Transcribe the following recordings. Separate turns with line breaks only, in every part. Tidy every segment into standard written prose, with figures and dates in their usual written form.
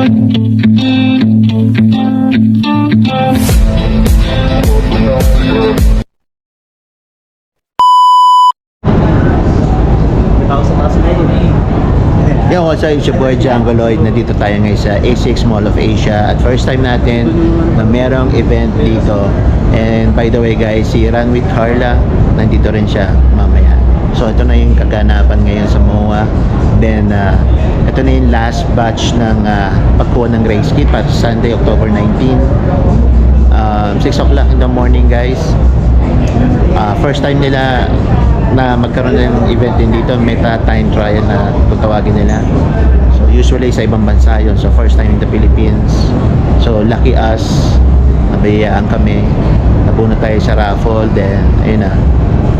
Yo, what's up? It's your boy Django Lloyd. Nandito tayo ngayon sa A6 Mall of Asia. At first time natin na merong event dito. And by the way guys, si Run with Carla, nandito rin siya mamaya. So ito na yung kaganapan ngayon sa MOA. Then ito na yung last batch ng pagkuha ng race kit para Sunday, October 19. 6 o'clock in the morning guys. First time nila na magkaroon ng event din dito, meta time trial na kung tawagin nila. So usually sa ibang bansa yun. So first time in the Philippines. So lucky us, nabayaan kami, nabuna tayo sa raffle. Then ayun na,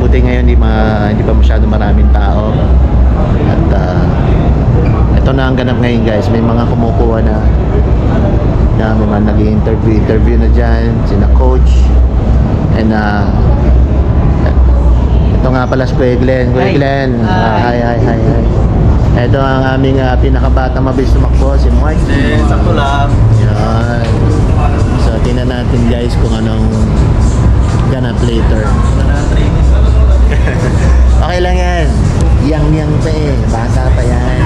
buti ngayon hindi pa masyado maraming tao. At ito na ang ganap ngayon guys. May mga kumukuha na may mga nag-interview na dyan, sina coach. And ito nga pala si Kuya Glenn. Kuya Glenn, hi. Ito ang aming pinakabata mabilis tumakbo, si Mark.
Sakto lang.
Yan. So tingnan natin guys kung anong ganap later. Okay lang yan. Yang pa eh. Bata pa yan.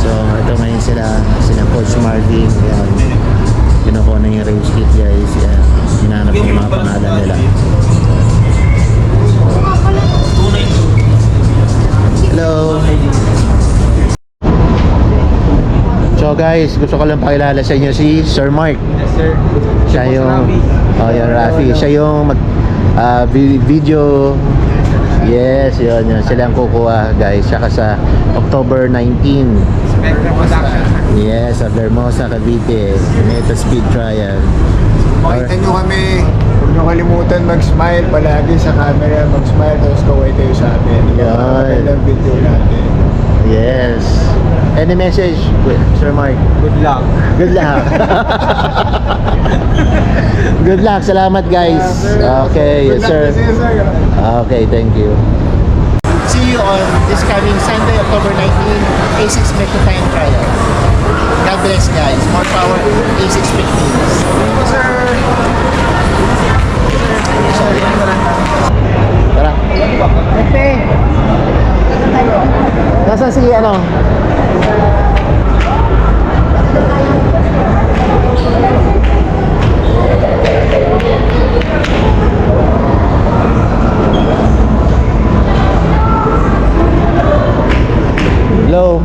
So ito ngayon sila Coach Marvin. Yan. Kinukuha na yung race kit guys. Yan. Hinanap yung mga pangalan nila. Hello. So guys, gusto ko lang pakilala sa inyo si Sir Mark.
Yes sir.
Siya yung yan Rafi. Siya yung video. Yes, yun. Sila ang kukuha guys. Saka sa October 19.
Spectrum Production.
Yes, sa Vermosa, Cavite. Meta Speed Trial.
Makita nyo kami. Huwag nyo kalimutan mag-smile palagi sa camera. Mag-smile tapos kaway kayo sa amin.
Yan.
Ang video natin.
Yes. Any message, Sir Mark?
Good luck.
Good luck. Good luck. Salamat guys. Okay, yes sir. Okay, thank you. See you on this coming Sunday, October 19, A6 Metro Time Trial. God bless guys. More power, A6 Philippines.
Thank you, sir.
Tara. Nasaan si ano? Hello.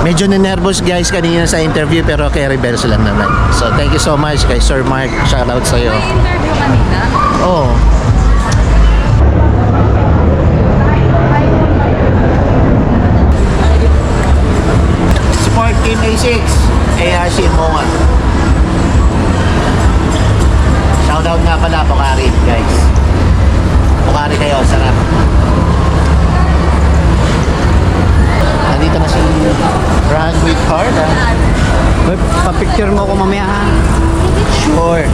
Medyo na-nervous guys kanina sa interview pero kay reverse lang naman. So thank you so much kay Sir Mark. Shout out sa iyo.
May interview kanina?
Oh. Support Team A6. ARC MOA. Shout out nga pala Pokari guys. Pokari kayo, sarap. Nandito na si Run with Carla.
Pa-picture mo ko mamaya ha.
Sure.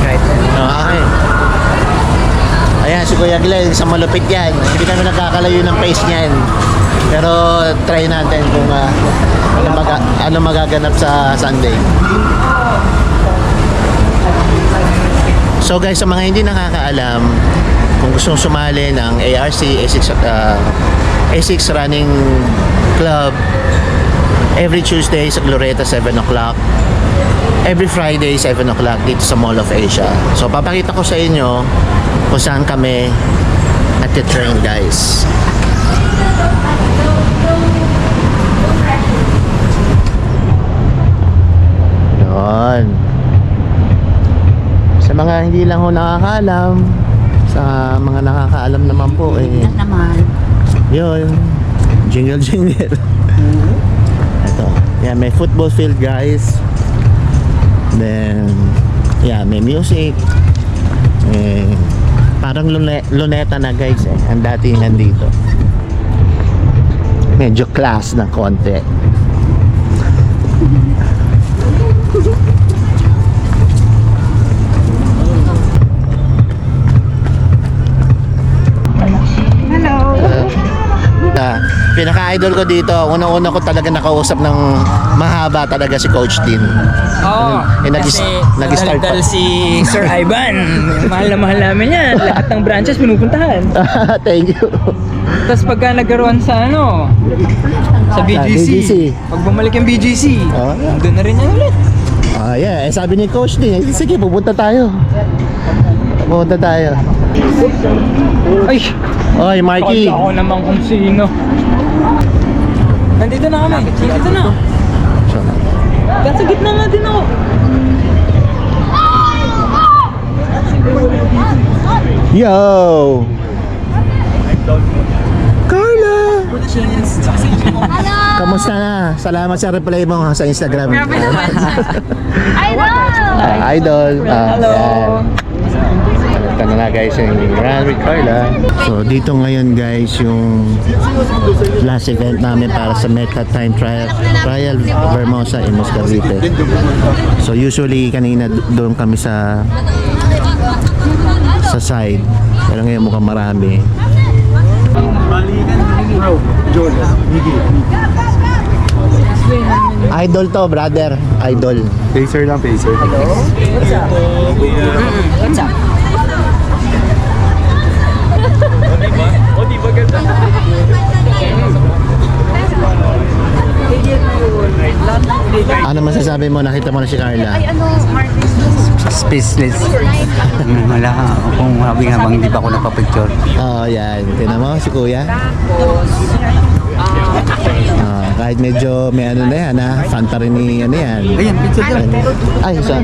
Right.
Okay. Ayan, si Kuya Glenn, sa malupit yan. Hindi kami nagkakalayo ng pace niyan. Pero try natin kung ano magaganap sa Sunday. So guys, sa mga hindi nakakaalam, kung gustong sumali ng ARC A6 Running Club, every Tuesday sa Glorieta 7 o'clock, every Friday 7 o'clock dito sa Mall of Asia. So papakita ko sa inyo kung saan kami at the train guys. Yun. Sa mga hindi lang ho nakakaalam, sa mga nakakaalam naman po
naman.
yun, jingle. Ito, yan, may football field guys. Then yeah, may music. Parang luneta na guys ang datingan dito. Medyo class na konti. idol ko dito. Unang-una ko talaga nakausap ng mahaba talaga si Coach Dean.
Oo,
Nag-start
daldal si Sir Ivan. Mahal na mahal namin yan. Lahat ng branches pinupuntahan.
Thank you.
Tapos pagka nagkaroon sa sa BGC.
BGC.
Pag bumalik yung BGC,
Oh.
doon na rin yan ulit.
Yeah. Sabi ni Coach Dean, sige, pupunta tayo.
Ay,
Oy, Marky.
akala ko naman kung sino. Nandito na kami. Nandito na. Sa gitna nga din ako.
Yo! Carla! Kamusta na? Salamat sa reply mo sa Instagram. Idol!
Hello.
Ito na guys yung Run with Carla. So dito ngayon guys yung last event namin para sa Meta Time Trial Vermosa in Moscavite. So usually kanina doon kami sa side. Pero ngayon mukhang marami. Idol to, brother. Idol.
Pacer lang, pacer.
What's up?
Ano masasabi mo? Nakita mo na si Carla?
Spaceless. Wala akong habang hindi pa ako napapicture.
Oh, yan. Tingnan mo si Kuya. Kahit medyo may ano na yan, ha? Fan pa rin ni ano yan.
Ayan, picture lang.
Ay, saan?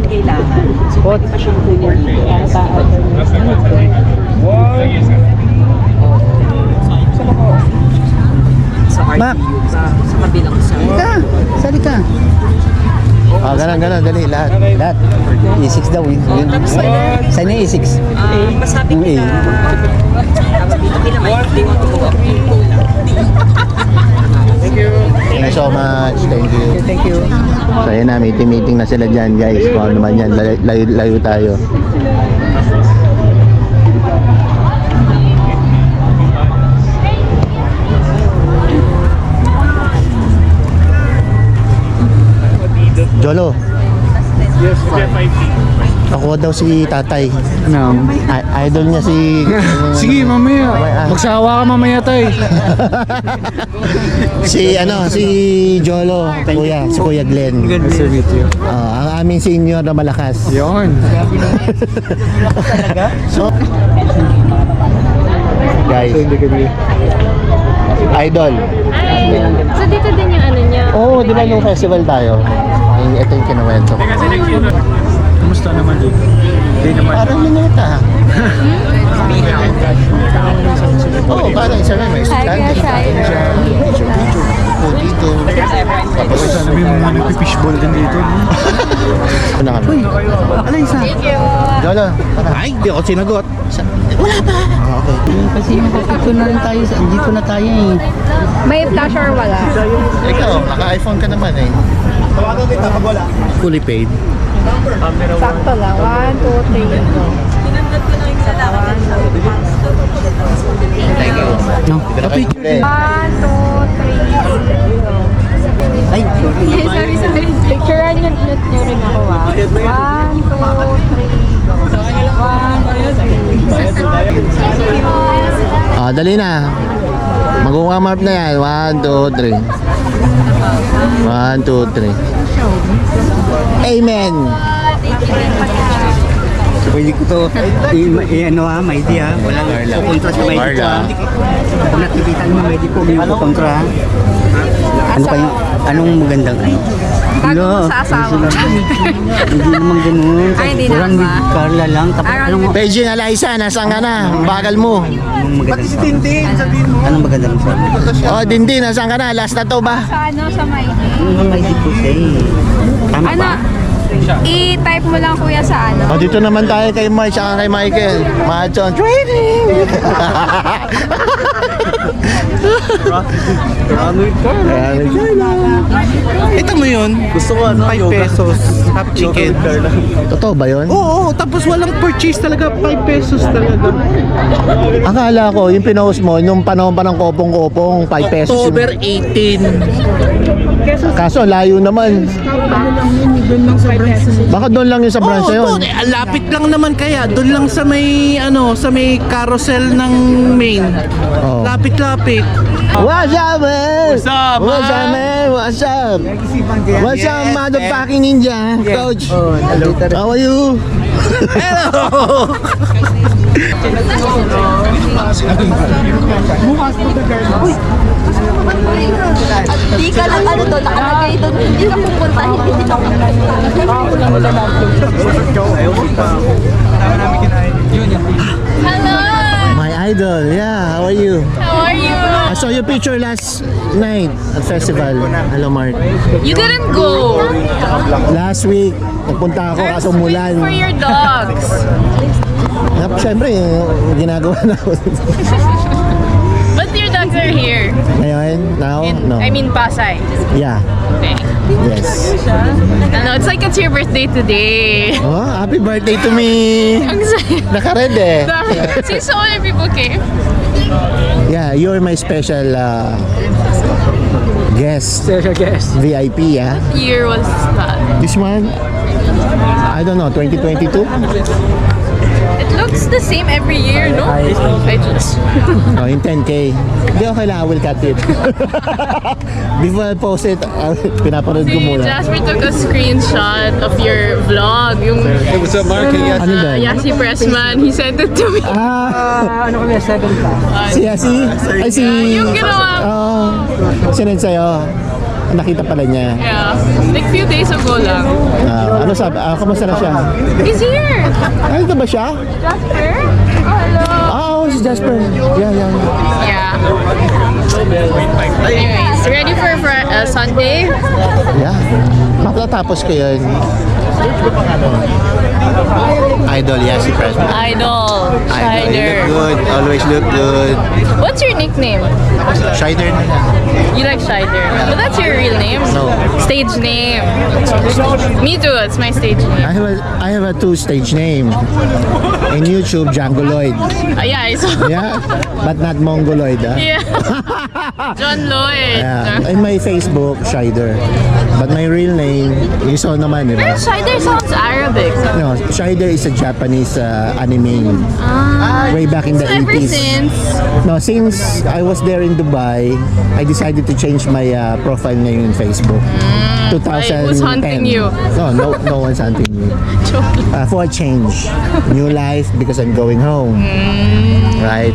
Mac!
Sali ka.
Ganun, dali, lahat. Lahat.
E6 daw. Saan na E6?
Masabi
Yung A.
Thank you so much. Thank you. So, yun na, meeting na sila dyan, guys. Kung ano naman yan, layo tayo. Jolo. Yes, ako daw si tatay.
No.
Idol niya si...
Sige, mamaya. Magsawa ka mamaya, tay.
si Jolo, kuya, si Kuya Glenn.
Nice to meet you.
Ang aming senior na malakas.
Yun.
So, guys, idol.
So dito din yung ano niya?
Oo, di ba nung festival tayo? Ito yung kinuwento ko.
Kumusta naman din? Hindi naman.
Parang mineta. Oo, parang isa na. May estudyante. Dito. Tapos,
Sana may mga nagpipishball din dito.
ano na kami?
Ano isa?
Jolo, ay, di ako sinagot. Wala pa. Okay.
Kasi mapapicture na rin tayo. Dito na tayo eh.
May flash or wala?
Ikaw, naka-iPhone ka naman eh. Fully paid.
Sakto lang. 1, 2, 3.
No.
Okay.
1, 2, 3.
Ay,
Sorry. Picturean nyo rin ako 1, 2, 3. 1, 2, 3.
Dali na. Mag-warm up na yan. 1, 2, 3. 1, 2, 3. Amen.
pwede ko to may idea. Walang kukontra sa may idea. Kung nakikita mo may idea ko, may kukontra. Ano kayo? Anong magandang ano?
Bago mo sa asawa.
Hindi naman ganun.
Ay, hindi
Walang
naman.
with Carla lang. Tapos anong
Beijing Eliza, nasaan ka na? Bagal mo.
magandang song? Anong magandang song?
Oh, Dindi, nasaan ka na? Last na to ba?
Sa ano, sa Maine.
Anong may idea ko say? Tama
Ano?
ba?
I-type mo lang kuya sa ano.
Oh, dito naman tayo kay Mike at kay Michael. Machon training.
Ito mo yun? Gusto ko 5 pesos, half chicken.
Totoo ba yun?
Oo, tapos walang purchase talaga, 5 pesos talaga.
Akala ko, yung pinost mo, nung panahon pa ng kopong-kopong, 5 pesos.
October 18.
Kaso, layo naman. Baka doon lang yung sa branch na yun.
doon, lapit lang naman kaya. Doon lang sa may, sa may carousel ng main.
Oh.
Lapit-lapit.
What's up, man?
What's up,
What's up,
man?
man? What's up? What's up, motherfucking ninja? Coach? How are you?
Di ka lang ano to, nakalagay doon. Hindi ka pupunta, hindi ka Hello!
My idol, yeah, how are you?
How are you?
I saw your picture last night at festival. Hello, Mark.
You didn't go.
Last week, nagpunta ako kaso umulan.
For your dogs.
Siyempre, ginagawa na ako.
But your dogs are here.
Ngayon? Now? No.
I mean, Pasay.
Yeah.
Okay.
Yes.
Ano, it's like it's your birthday today.
Oh, happy birthday to me!
Ang saya.
Naka-red eh.
See, so many people came.
Yeah, you're my special guest.
Special guest.
VIP, ah.
Year was that?
This one? I don't know, 2022?
It looks the same every year, no? I just...
Oh, in 10K. Hindi, okay lang, I will cut it. Before I post it, pinapanood ko
See,
muna.
Jasper took a screenshot of your vlog. Yung
What's up, Mark?
Ano doon?
Yasi Pressman, he sent it to me.
Ano kami, 7 pa.
Si Yasi? Ay, si...
Yung ginawa.
Oo. Sinend sa'yo. Nakita pala niya.
Yeah. Like few days ago lang.
Ano sabi? Kamusta na siya?
He's here!
Ay, ito ba siya?
Jasper? Oh, hello.
Si Jasper. Yeah.
Yeah. Anyways, ready for Sunday?
Yeah. Matatapos ko yun. Idol, Yasi Pressman.
Idol.
Idol, you
Shider.
look good. Always look good.
What's your nickname?
Shider na lang.
You like Shider. But that's your real name?
No.
Stage name. Me too, it's my stage name.
I have a two-stage name. In YouTube, Djangoloid.
Yeah, I saw.
Yeah? But not Mongoloid, ah.
Yeah. John Lloyd.
Yeah. In my Facebook, Shider. But my real name, you saw naman, di ba?
Shider sounds Arabic.
No, Shider is a Japanese anime. Way back in the
So ever
80s.
since,
No, since I was there in Dubai, I decided to change my profile name in Facebook. 2010.
who's hunting you?
No one's hunting me. For a change. New life because I'm going home. Right?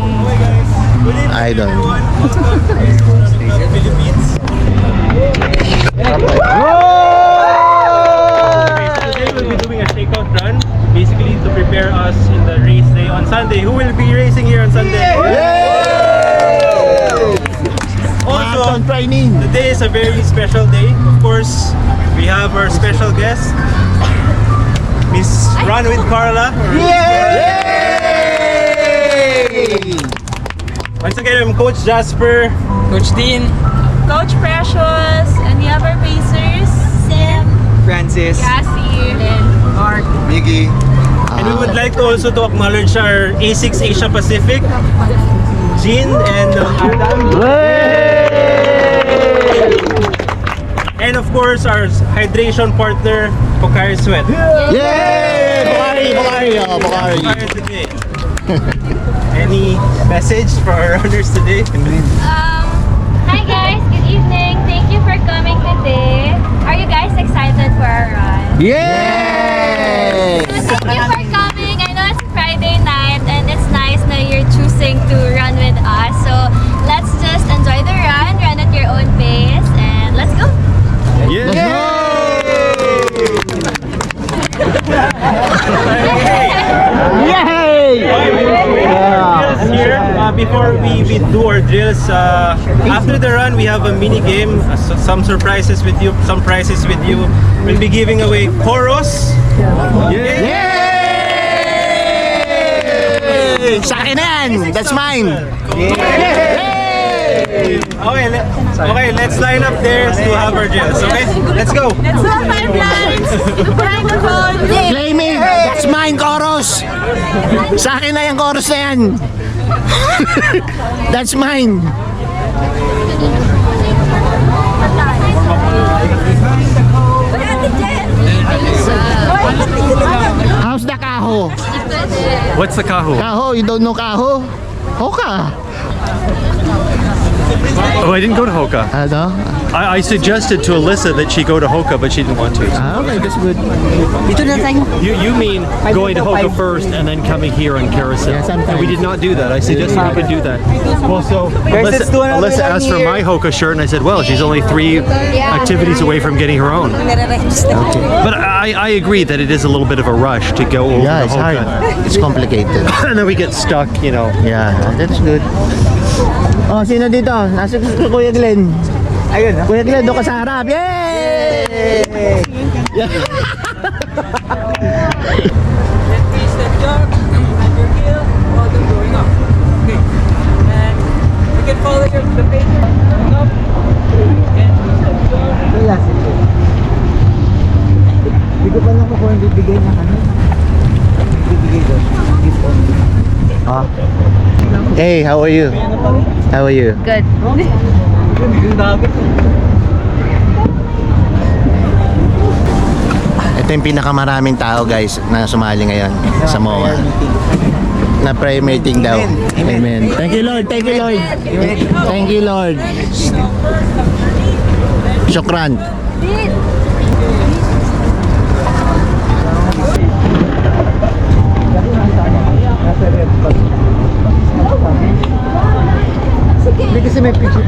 Idol.
Today we'll be doing a shakeout run, basically to prepare us in the race day on Sunday. Who will be racing here on Sunday? Also,
Marathon training.
today is a very special day. Of course, we have our special guest, Miss Run with Carla. Once again, I'm Coach Jasper.
Coach Dean.
Coach Precious, and the other pacers, Sam,
Francis.
Cassie, and Mark.
And we would like to also to acknowledge our A6 Asia Pacific, Jean and Adam. And of course, our hydration partner, Pocari Sweat.
Yay! Bukari.
Today. Any message for our runners today?
Hi guys, good evening. Thank you for coming today. Are you guys excited for our run?
Yay!
Thank you for coming. I know it's Friday night and it's nice that you're choosing to run with us. So let's just enjoy the run at your own pace, and let's go.
Here, before we do our drills, after the run, we have a mini game, some surprises with you, some prizes with you. We'll be giving away Coros.
Sa akin na yan! That's mine!
Okay, let's line up there to have our drills. Okay, let's go.
Let's do 5 lines.
Claim it! That's mine, chorus! Sa akin na yung chorus na yan. That's mine. How's the kaho?
What's the kaho?
Kaho, you don't know kaho? Hoka.
Oh, I didn't go to Hoka.
Ano?
I suggested to Alyssa that she go to Hoka, but she didn't want to.
Ah, okay, that's good.
Dito na tayo.
You mean going to Hoka first and then coming here on Carousel?
Yeah, sometimes.
And we did not do that. I suggested we could do that. Well, so Alyssa asked for my Hoka shirt, and I said, well, she's only 3 activities away from getting her own. But I agree that it is a little bit of a rush to go over
Yeah,
to
it's hard.
Hoka.
It's complicated.
And then we get stuck, you know.
Yeah, that's good. Oh, sino dito? Nasa Kuya Glenn.
Ayun, ha?
Kuya Glenn, doon ka sa harap. Yay! Yeah.
Hindi ko pa lang kung hindi bigay na ano. Bibigay doon. Gift on.
Ah. Hey, how are you? How are you?
Good.
Ito yung pinakamaraming tao guys na sumali ngayon sa MOA. Na prayer meeting daw. Amen. Thank you Lord. Thank you Lord. Thank you Lord. Syukran.
Hindi kasi may picture.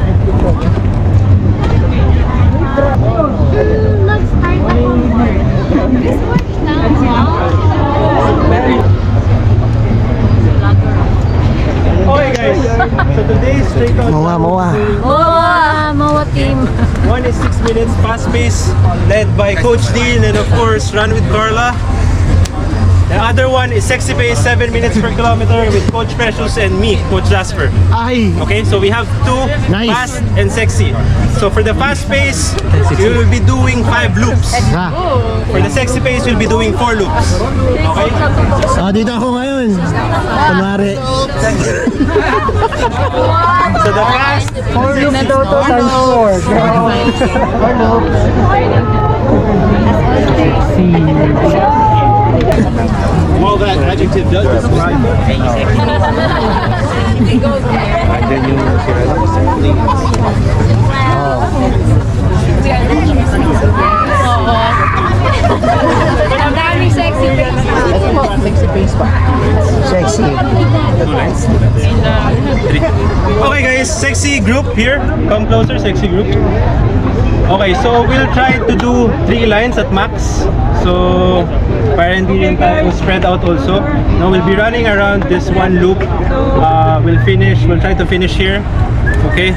Okay, guys. So today's straight out.
MOA.
Moa team.
One is 6 minutes fast pace, led by Coach Dean, and of course Run with Carla. The other one is sexy pace, 7 minutes per kilometer with Coach Precious and me, Coach Jasper.
Ay!
Okay, so we have 2,
Nice.
fast and sexy. So for the fast pace, we will be doing 5 loops.
Ha?
For the sexy pace, we'll be doing 4 loops. Okay?
Oh, dito ako ngayon. Kunwari.
So the fast, all that adjective does describe
Sexy.
Okay guys, sexy group here. Come closer, sexy group. Okay, so we'll try to do 3 lines at max. So, para hindi rin tayo spread out also. Now we'll be running around this one loop. We'll try to finish here. Okay.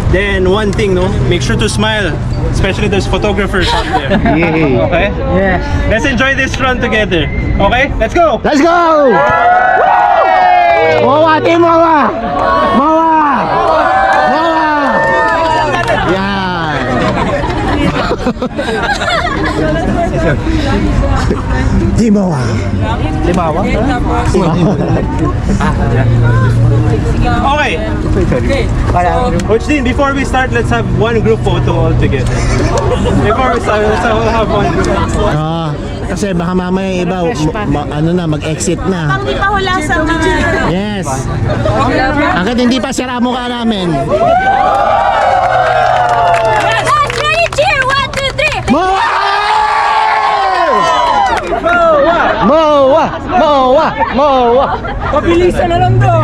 Then one thing, no, make sure to smile. Especially there's photographers out there.
Yay.
Okay?
Yes.
Let's enjoy this run together. Okay? Let's go!
Let's go! MOA, team MOA! MOA! MOA! Yan! Team MOA!
Limawa?
Okay. Coach Dean, before we start, let's have one group photo all together. Before we start, let's have one group photo.
Ah, kasi baka mamaya yung iba ano na mag-exit na.
Hindi pa hula sa mga...
Yes. Hanggat hindi pa sira mukha namin.
Guys, ready, cheer! 1, 2, 3!
MOA! MOA! MOA! MOA!
Pabilisan na lang daw.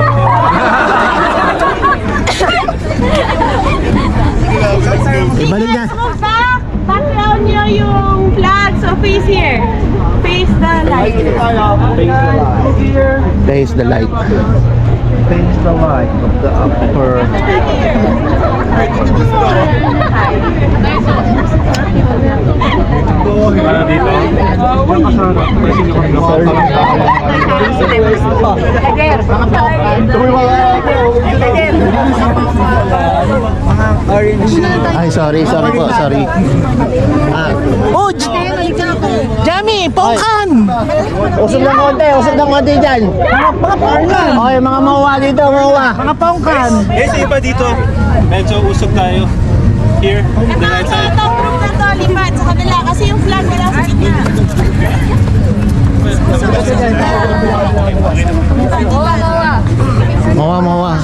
Ibalik na.
Background nyo yung flag, so face here. Face the light.
There is the light.
Face the light of the upper.
Para dito.
Ay, sorry po, sorry.
Oh, Jamie, paukan!
Usog ng konti dyan. Okay, mga mawa dito, mawa.
Mga paukan!
Eh, sa iba dito, medyo usog tayo. Here, the right side.
Ito, proof na to, lipat sa kabila. Kasi yung flag wala sa gitna.
Mawa.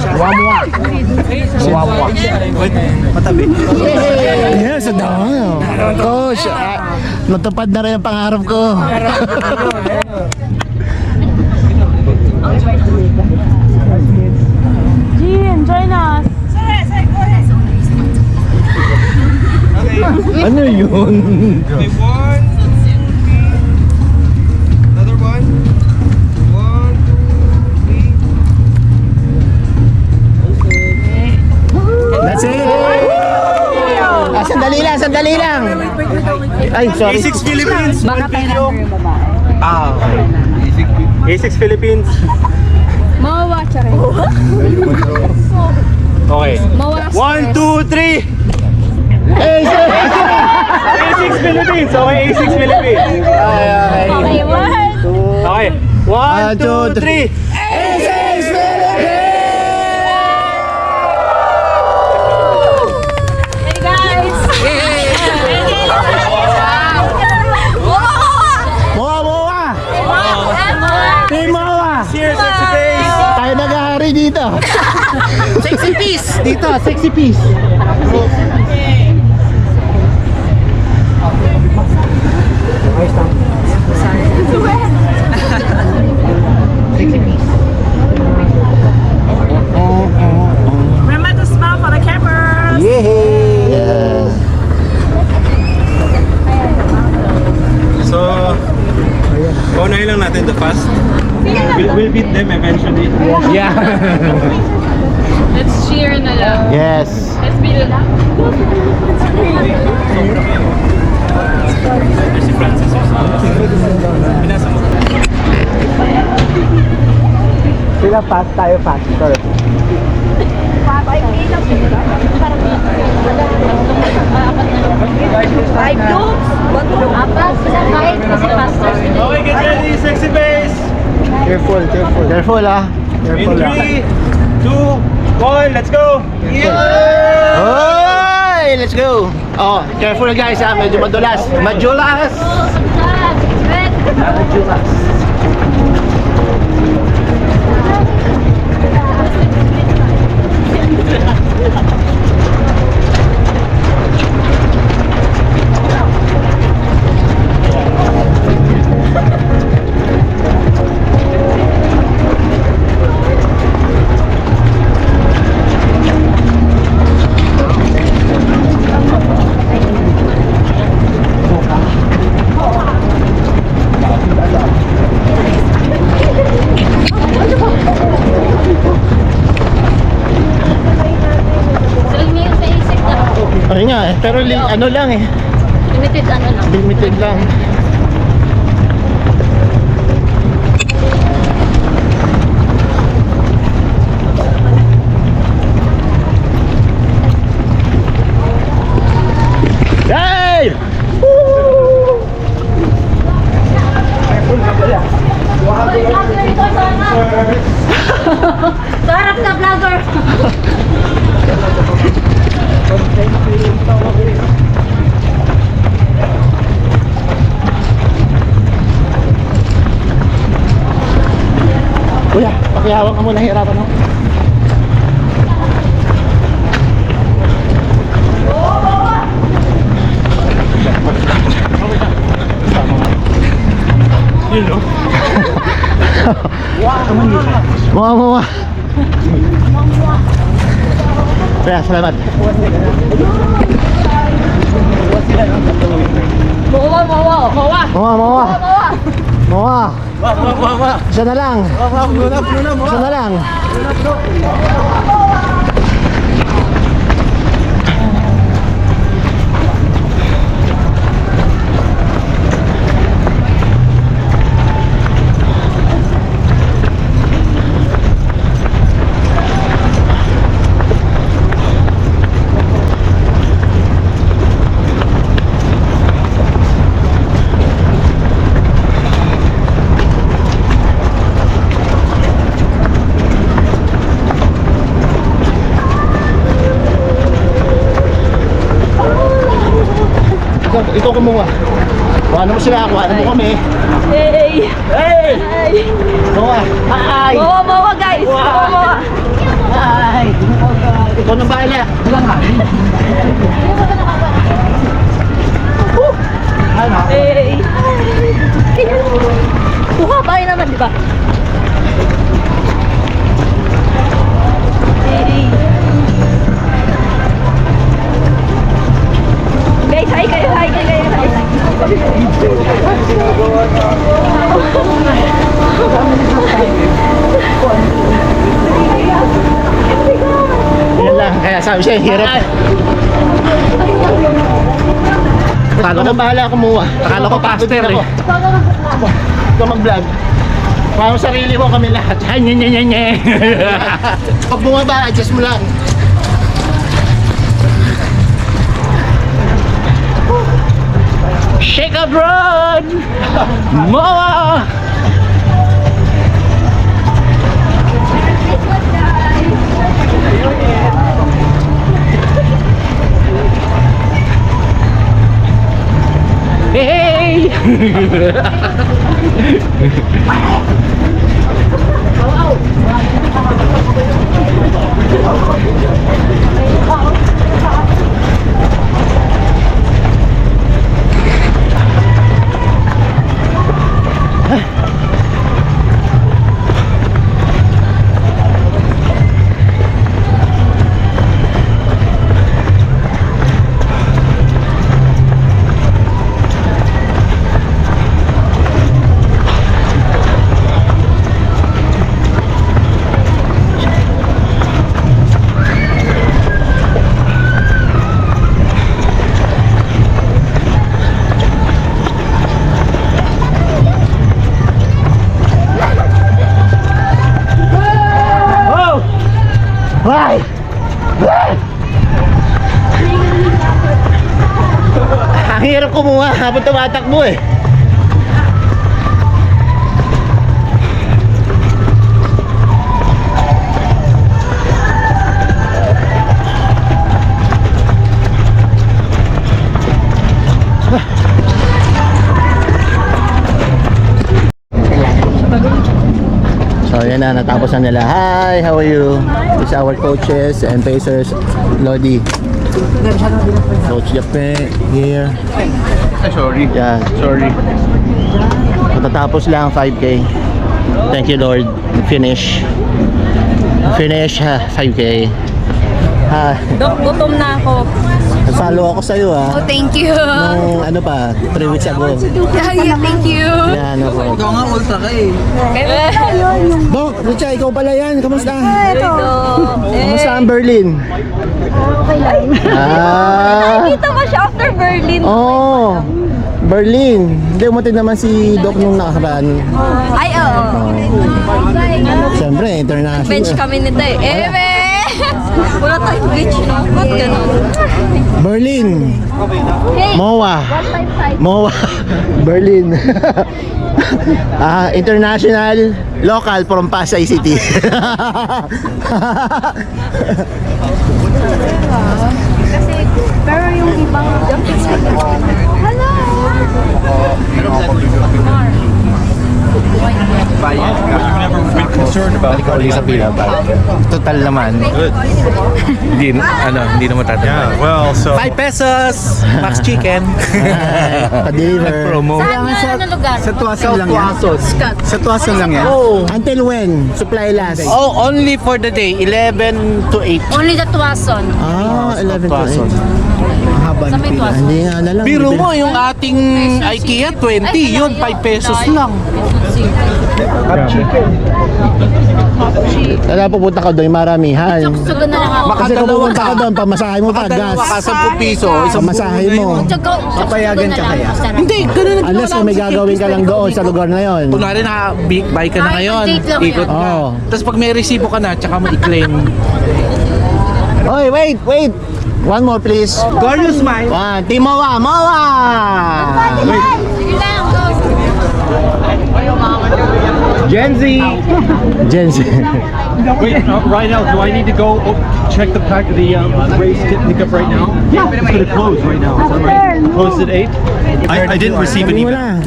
Wait, matabi.
Yes, ang dami. Coach, natupad na rin ang pangarap ko.
Jean, join us.
Ano yun?
Okay, one. Another one. 1, 2, 3.
That's it. Sandali lang. Ay, sorry.
A6 Philippines. Baka video. A6 Philippines.
Mawawa, charay.
Okay. 1, 2, 3. A6 Philippines. Okay, A6 Philippines.
Okay, one.
Okay. 1, 2, 3.
Hey, guys.
Mawa. Team Mawa.
Cheers, sexy face.
Tayo nag-ahari dito. Sexy piece. Dito, sexy piece.
Remember to smile for the cameras.
Yes.
So, paunahin lang natin the fast. We'll beat them eventually.
Yeah.
Let's cheer na lang.
Yes.
Let's be
Si Francis or something. Pinasa mo.
Sila fast, tayo fast. Sorry.
Okay, get ready, sexy face.
Careful ah.
In 3, 2, 1, let's go.
Hoy! Let's go! Oh, careful guys ha, medyo madulas. Madulas! Ay nga eh, pero ano lang eh,
Limited ano lang.
limited lang. Hey!
Sarap na vlogger!
Kuya, pakihawak ka muna, hirapan mo. Mawa. Kaya, salamat. Mawa. Isa na lang. Isa na lang. ikaw kumuha. Kuha mo sila, kuha mo kami.
Hey!
Hey! Kuha. Ay!
Mawa guys! Mawa!
Ay! Ikaw nang bahala. Ano?
Hey! Kuha tayo naman, di ba? Hey! Guys, hi kayo, hi kayo, hi.
Yan lang, kaya sabi siya, hirap. Akala ko bahala kumuha. Akala ko pastor eh. Ikaw mag-vlog. Parang sarili mo kami lahat. Ay, nye. Pag bumaba, adjust mo lang. Shake abroad! Moa! Hey! Why? Ang hirap kumuha habang tumatakbo eh. So yan na, natapos na nila. Hi, how are you? It's our coaches and pacers, Lodi. Coach Jape here.
Sorry.
Yeah.
Sorry.
Matatapos lang 5K. Thank you Lord. Finish. Finish 5K. Ha,
Dok, gutom na ako.
follow ako sa'yo
Oh, thank you.
Nung ano pa, 3 weeks ago.
Yeah, thank you.
Yan ako.
Ikaw nga ultra ka eh.
Dok, Lucha, ikaw pala yan. Kamusta?
Ito.
Kamusta ang Berlin?
Okay lang.
Ah!
Nakita mo siya after Berlin.
Oh, Berlin. Hindi, umatid naman si Doc nung nakaraan.
Ay, oo.
Siyempre, international.
Bench kami nito eh. Wala tayong beach, no? Ba't ganun?
Berlin. MOA. MOA. Berlin. International, local from Pasay City.
Kasi, pero yung ibang hello!
Balik ulit sa pila pa. Total naman.
Hindi na matatanda.
Yeah, well, so
5 pesos! Max Chicken.
Pa-deliver.
Promo.
Saan na lugar?
Sa Tuason lang yan. Sa Tuason lang yan.
Oh,
Until when? Supply last.
oh, only for the day, 11 to 8.
Only the Tuason.
Ah, 11 to
Tuason.
8.
Haba
Sa
ng
may
pila.
Tuason.
Hindi nga alam.
Biro mo, yung ating IKEA, 20, yun, 5 pesos lang.
Kaya pupunta ka doon, maramihan.
Sugo na lang ako.
Kasi kung pupunta ka doon, pamasahe mo pa, gas.
Makadalawa ka, 10 piso. Isang
Pamasahe mo.
Papayagan ka kaya?
Hindi, ganun ang
Unless kung may gagawin ka lang doon sa lugar na yon.
Kunwari na buy ka na
Ay,
ngayon,
date lang
ikot
yan.
ka.
Oo.
Tapos pag may resibo ka na, tsaka mo i-claim.
Oy, wait. One more please.
Gorgeous smile.
One, Team Moa, Moa!
Sige lang, go.
Gen Z.
Gen Z.
Wait, right now, do I need to go check the pack of the race pickup right now? Yeah. It's gonna close right now. Is that right? Closed at 8? I didn't receive an
Hindi mo
email.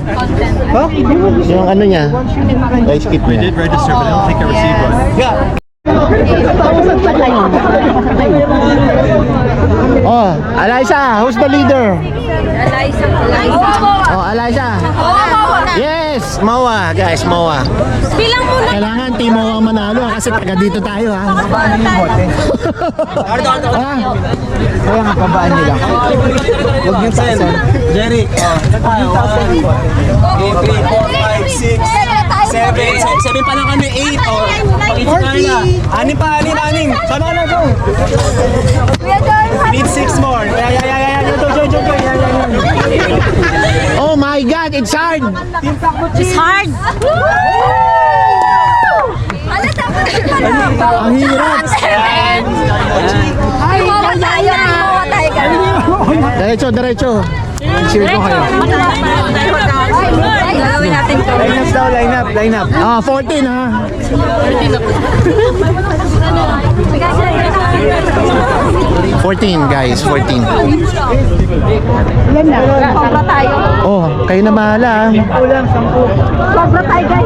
na. Yung ano niya. Ice kit
I
niya.
did register, but I don't think I received one.
Oh, Eliza, who's the leader? Oh, Eliza. Yes, Moa, guys, Moa.
Bilang muna.
Kailangan team Moa manalo kasi taga dito tayo ha.
Kaya nga pabaan nila. Huwag niyo tayo. Jerry.
3, 4, 5, 6, 7 pa lang kami, 8. Oh, pag-isip ka na. 6 pa, 6. Sama na, go. Need 6 more. Yeah.
Oh my God, it's hard.
It's hard. Ano tapos
Ang hirap.
Ay, mawa tayo kami.
Diretso.
Cheer ko kayo.
Gagawin natin to.
Line up.
Ah, 14 ha. 14 guys, 14.
Sobra tayo.
Oh, kayo na bahala.
Sobra tayo, guys.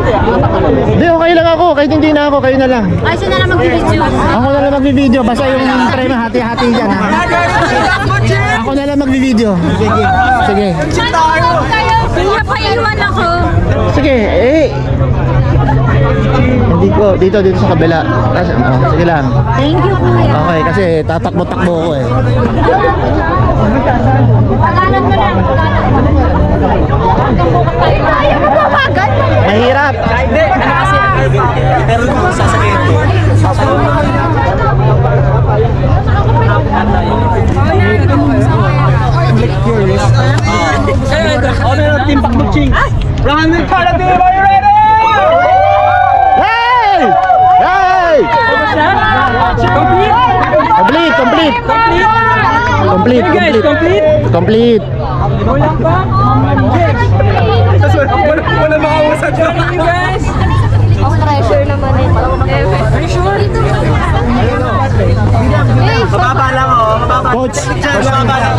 Hindi, okay lang ako. Kahit hindi na ako, kayo na lang.
Ay, siya na lang mag-video.
Ako na lang mag-video. Basta yung prema hati-hati dyan ha. Ako na lang mag-video. Sige.
Pinapaiwan ako.
Sige, hindi ko. Dito sa kabila. Kasi, sige lang.
Thank you, kuya.
Okay, kasi tatakbo-takbo ko eh.
Pagalan mo lang. Ayaw mo babagan.
Mahirap.
Pero kung sasabihin ko, Team Pakbukching. Run with Carla, are you ready?
Hey! Hey! Complete.
Wala makausap ka.
Ang pressure naman eh. Pressure?
Mababa lang oh, mababa.
Coach.
Mababa lang.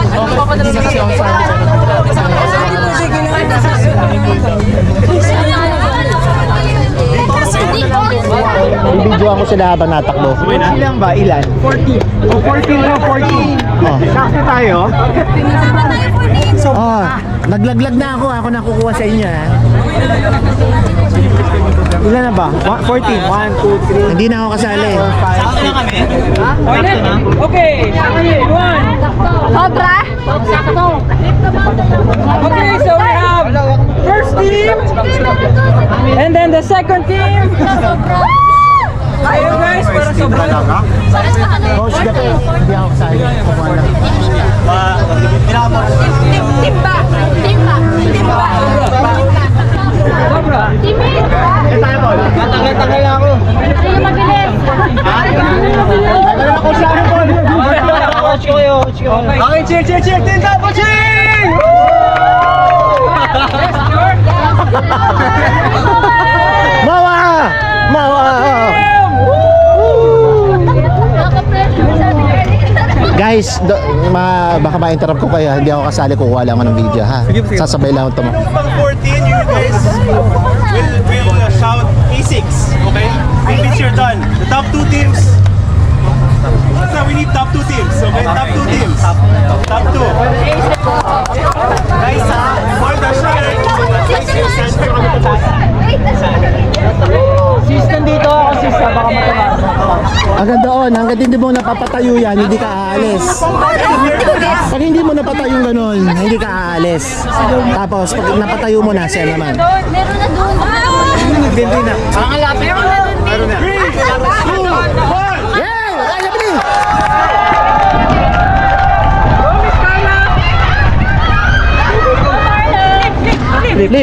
Bibidyoan ko sila habang natakbo.
Ilan ba? Ilan? 14. 14 na 14.
Oh.
Sakto tayo.
Oh, naglaglag na ako. Ako nakukuha sa inyo ha.
Ilan na ba? 14. 1, 2, 3.
Hindi na ako kasali.
Sakto na kami. Okay, 1.
Sobra?
Okay, so we have first team and then the second team. Ayun guys, para sobra.
Coach, gabi. Hindi ako kasali. Kukuha lang.
Timba.
Sobra.
Tagal na ako.
Ayaw mabilis.
Coach ko kayo. Okay, cheer. Team Pakbukching!
Mawa! Guys, baka ma-interrupt ko kayo. Hindi ako kasali. Kukuha lang ako ng video ha. Sasabay lang ako
Pang 14, you guys will shout E6, okay? If you're done. The top 2 teams. So we need top 2 teams, okay? Top 2 teams. Top 2. Guys, for the share.
Sis, nandito ako sis, baka matamaan.
Agad doon, hanggang hindi mo napapatayo yan, hindi ka aalis. Pag hindi mo napatayo yung ganun, hindi ka aalis. Tapos, pag napatayo mo na, siya naman.
Meron na doon.
Nagbindi na.
Meron na doon.
3, 2, 1.
Yeah! Ay, nabili!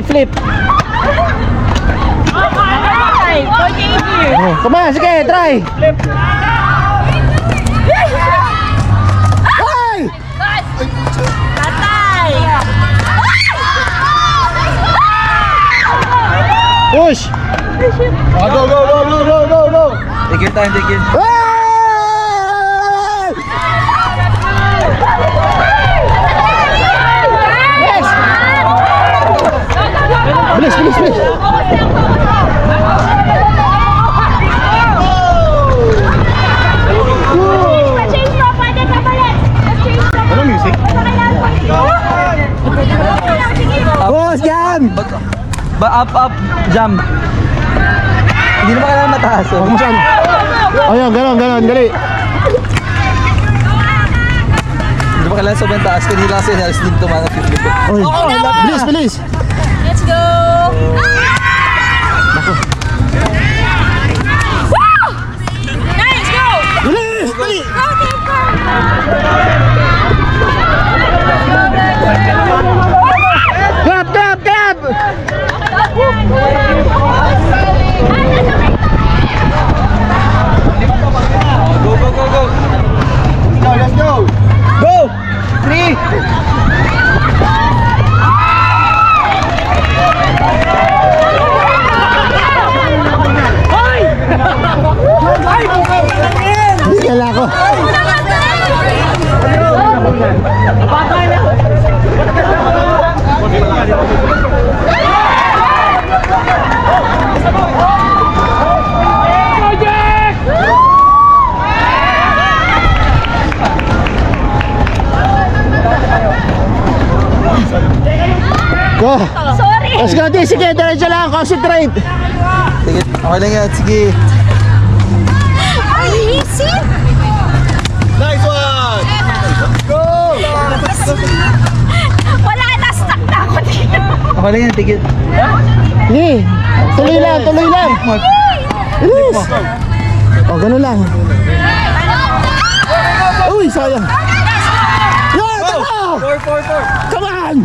Flip! Oh, come on, sige, try! Ay!
Patay!
Push!
Go!
Take your time, take your
Bilis!
Pa-change mo, pwede ka balik. Pa-change mo.
Ano music?
Boss, jam!
Up, jump. Hindi naman kailangan mataas.
Ayun, ganon, dali.
Hindi naman kailangan sobrang taas. Kanila kasi nalis din tumanap yung flip.
Oy, bilis!
Let's go! Woo! Nice, go!
Bilis! Dali! Grab!
Let's go!
Go! 3!
Hindi kala ko. Go!
Sorry!
Let's go, di. Sige, diretso lang. Concentrate.
Sige, okay lang yan. Sige.
Ay, easy!
Nice one! Go!
Wala na, stuck na ako dito.
Okay lang yan, tigil.
Sige. Tuloy lang. Bilis! O, ganun lang. Uy, sayang. Yeah, tako!
4.
Come on!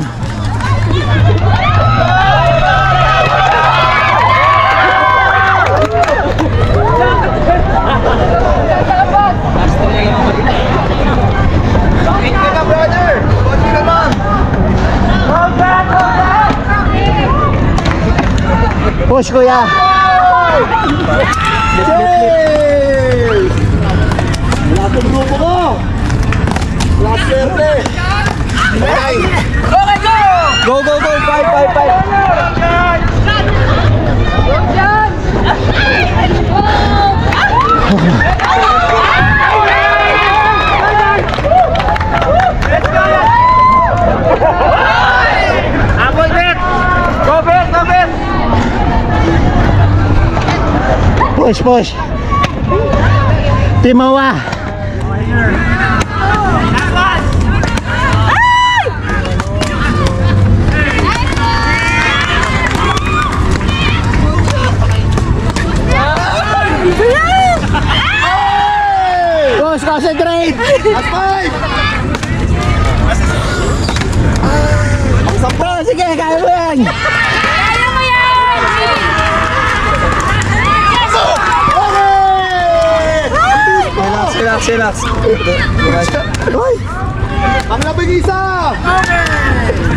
Push, kuya.
Wala itong grupo ko! Wala swerte! Okay!
Go! 5!
Push. Timawa. Push, concentrate.
Last 5!
Oh, sige, kaya mo yan.
Kaya mo yan!
Relax.
Uy,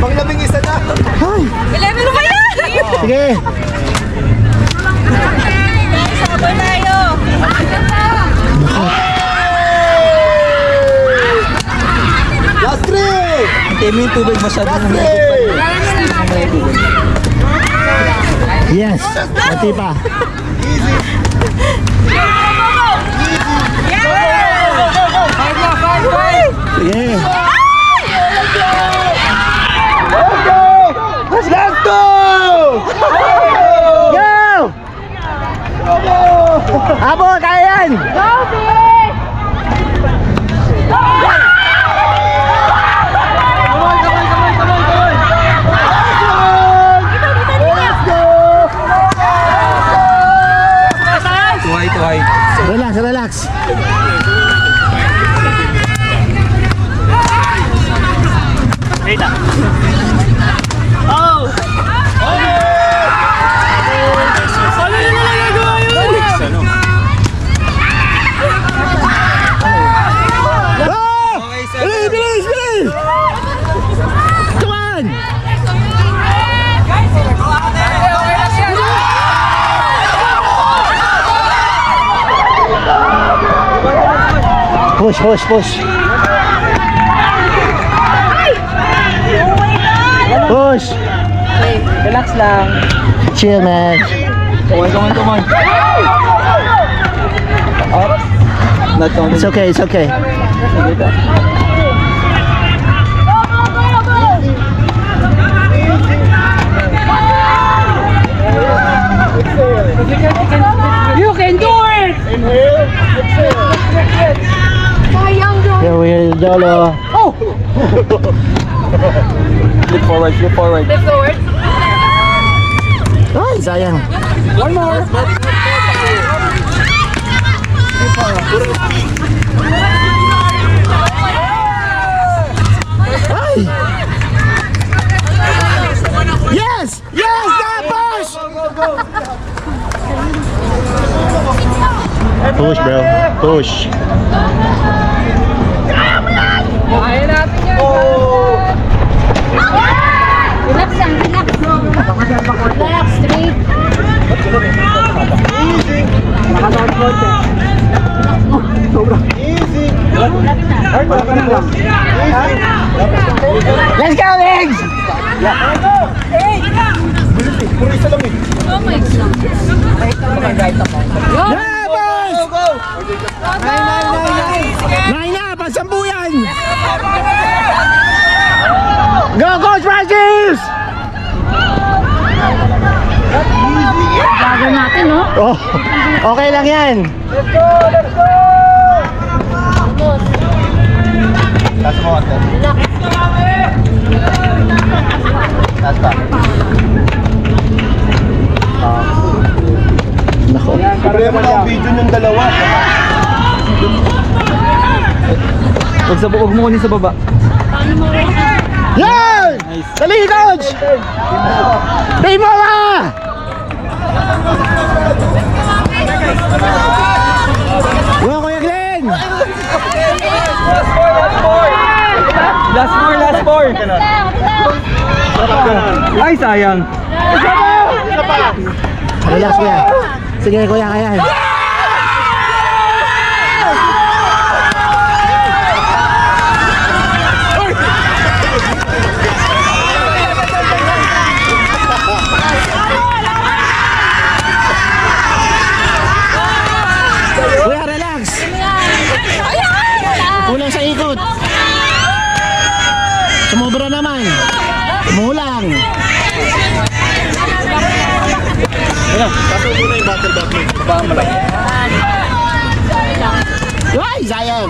Panglabing isa na!
Level mo yan!
sige.
Sabay tayo!
Last 3!
Temi yung tubig masyadong
Yes, pati pa. Sige. Let's go! Go! Abo, kaya yan!
Tuhay.
Relax. Push, push, push. Push.
Relax lang.
Chill, man.
Come on. Up. Not counting.
It's okay, it's okay.
You can do it!
Here we are, Jolo.
Flip forward.
Ay, sayang.
One more.
Yes! Yes! That push! Push, bro. Push.
Kaya natin yan!
Relax lang, relax. Relax, straight.
Let's go, Legs!
Oh my God.
Yeah, boss! Nine na, pansambuyan! Go, Coach Francis!
Bago natin, no?
Oh, okay lang yan. Nako.
Problema na ang video yung dalawa.
Huwag mo kunin sa baba.
Yan! Dali, Coach! Team Mola! Go, Kuya Glenn!
Last four. Ay, sayang.
Relax, Kuya. Sige, Kuya, kaya. Kuya, relax. Kulang sa ikot. Sumobra naman. Mulang. Ay, sayang.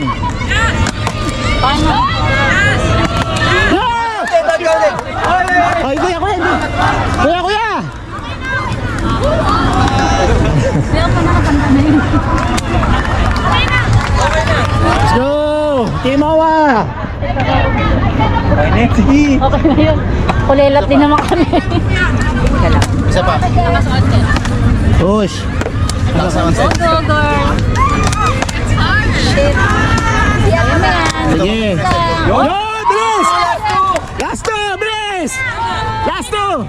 Ay, kuya. Kuya. Let's go. Team Owa.
Okay na yun. Kulelat din naman kami.
Isa pa. Push.
Go, girl. Shit. Ayan mo yan.
Sige.
Go.
Yo, Bris! Last two, Bris! Last two!